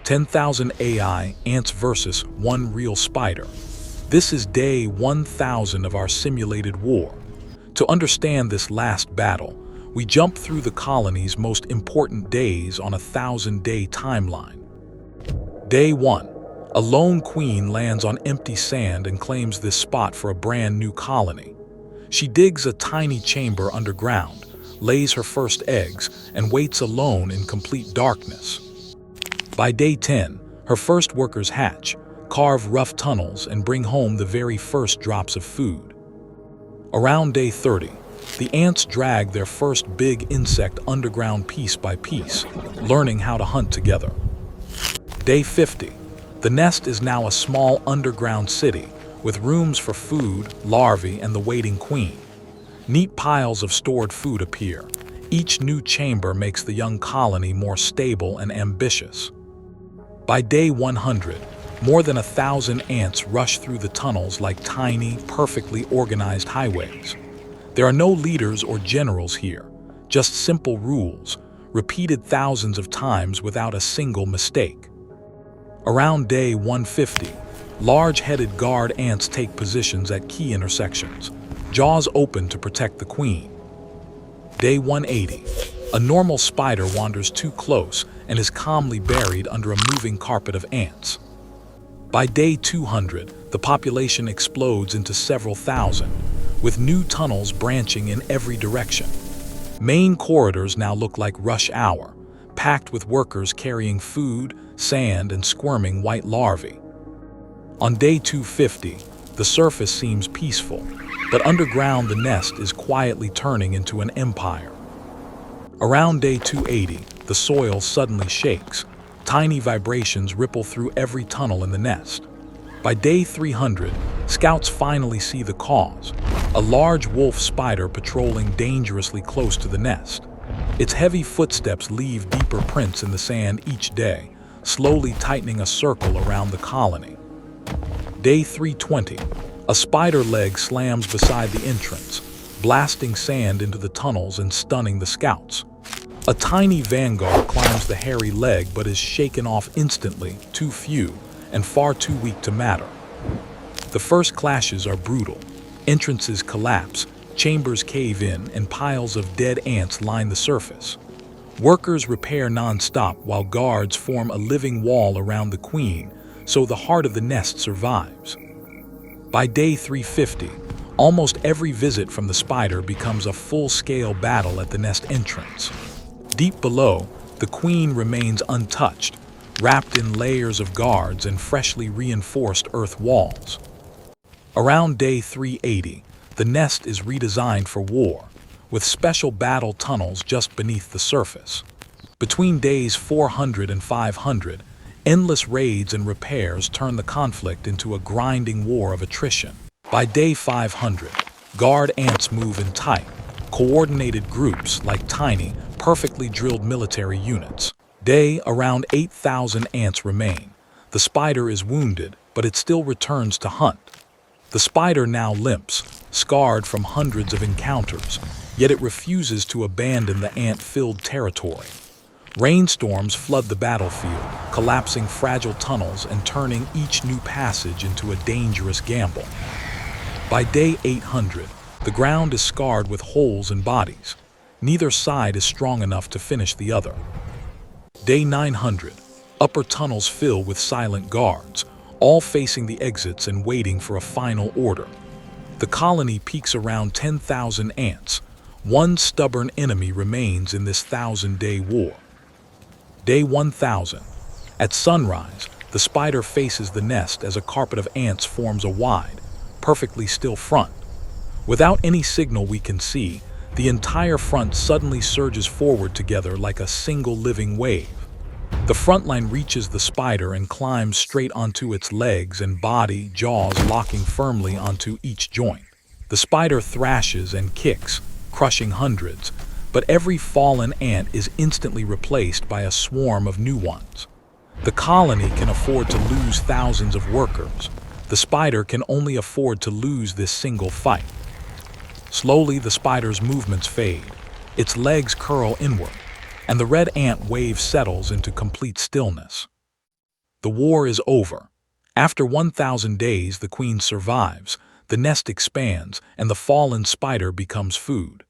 10,000 AI ants versus one real spider. This is day 1,000 of our simulated war. To understand this last battle, we jump through the colony's most important days on a 1,000-day timeline. Day 1. A lone queen lands on empty sand and claims this spot for a brand new colony. She digs a tiny chamber underground, lays her first eggs, and waits alone in complete darkness. By day 10, her first workers hatch, carve rough tunnels, and bring home the very first drops of food. Around day 30, the ants drag their first big insect underground piece by piece, learning how to hunt together. Day 50, the nest is now a small underground city with rooms for food, larvae, and the waiting queen. Neat piles of stored food appear. Each new chamber makes the young colony more stable and ambitious. By day 100, more than 1,000 ants rush through the tunnels like tiny, perfectly organized highways. There are no leaders or generals here, just simple rules, repeated thousands of times without a single mistake. Around day 150, large-headed guard ants take positions at key intersections, jaws open to protect the queen. Day 180, a normal spider wanders too close and is calmly buried under a moving carpet of ants. By day 200, the population explodes into several thousand, with new tunnels branching in every direction. Main corridors now look like rush hour, packed with workers carrying food, sand, and squirming white larvae. On day 250, the surface seems peaceful, but underground the nest is quietly turning into an empire. Around day 280, the soil suddenly shakes. Tiny vibrations ripple through every tunnel in the nest. By day 300, scouts finally see the cause: a large wolf spider patrolling dangerously close to the nest. Its heavy footsteps leave deeper prints in the sand each day, slowly tightening a circle around the colony. Day 320, a spider leg slams beside the entrance, blasting sand into the tunnels and stunning the scouts. A tiny vanguard climbs the hairy leg but is shaken off instantly, too few, and far too weak to matter. The first clashes are brutal. Entrances collapse, chambers cave in, and piles of dead ants line the surface. Workers repair non-stop while guards form a living wall around the queen, so the heart of the nest survives. By day 350, almost every visit from the spider becomes a full-scale battle at the nest entrance. Deep below, the queen remains untouched, wrapped in layers of guards and freshly reinforced earth walls. Around day 380, the nest is redesigned for war, with special battle tunnels just beneath the surface. Between days 400 and 500, endless raids and repairs turn the conflict into a grinding war of attrition. By day 500, guard ants move in tight, coordinated groups like tiny, perfectly drilled military units. Around 8,000 ants remain. The spider is wounded, but it still returns to hunt. The spider now limps, scarred from hundreds of encounters, yet it refuses to abandon the ant-filled territory. Rainstorms flood the battlefield, collapsing fragile tunnels and turning each new passage into a dangerous gamble. By day 800, the ground is scarred with holes and bodies. Neither side is strong enough to finish the other. Day 900, upper tunnels fill with silent guards, all facing the exits and waiting for a final order. The colony peaks around 10,000 ants. One stubborn enemy remains in this 1,000-day war. Day 1000. At sunrise, the spider faces the nest as a carpet of ants forms a wide, perfectly still front. Without any signal we can see, the entire front suddenly surges forward together like a single living wave. The front line reaches the spider and climbs straight onto its legs and body, jaws locking firmly onto each joint. The spider thrashes and kicks, crushing hundreds, but every fallen ant is instantly replaced by a swarm of new ones. The colony can afford to lose thousands of workers. The spider can only afford to lose this single fight. Slowly, the spider's movements fade. Its legs curl inward, and the red ant wave settles into complete stillness. The war is over. After 1,000 days, the queen survives, the nest expands, and the fallen spider becomes food.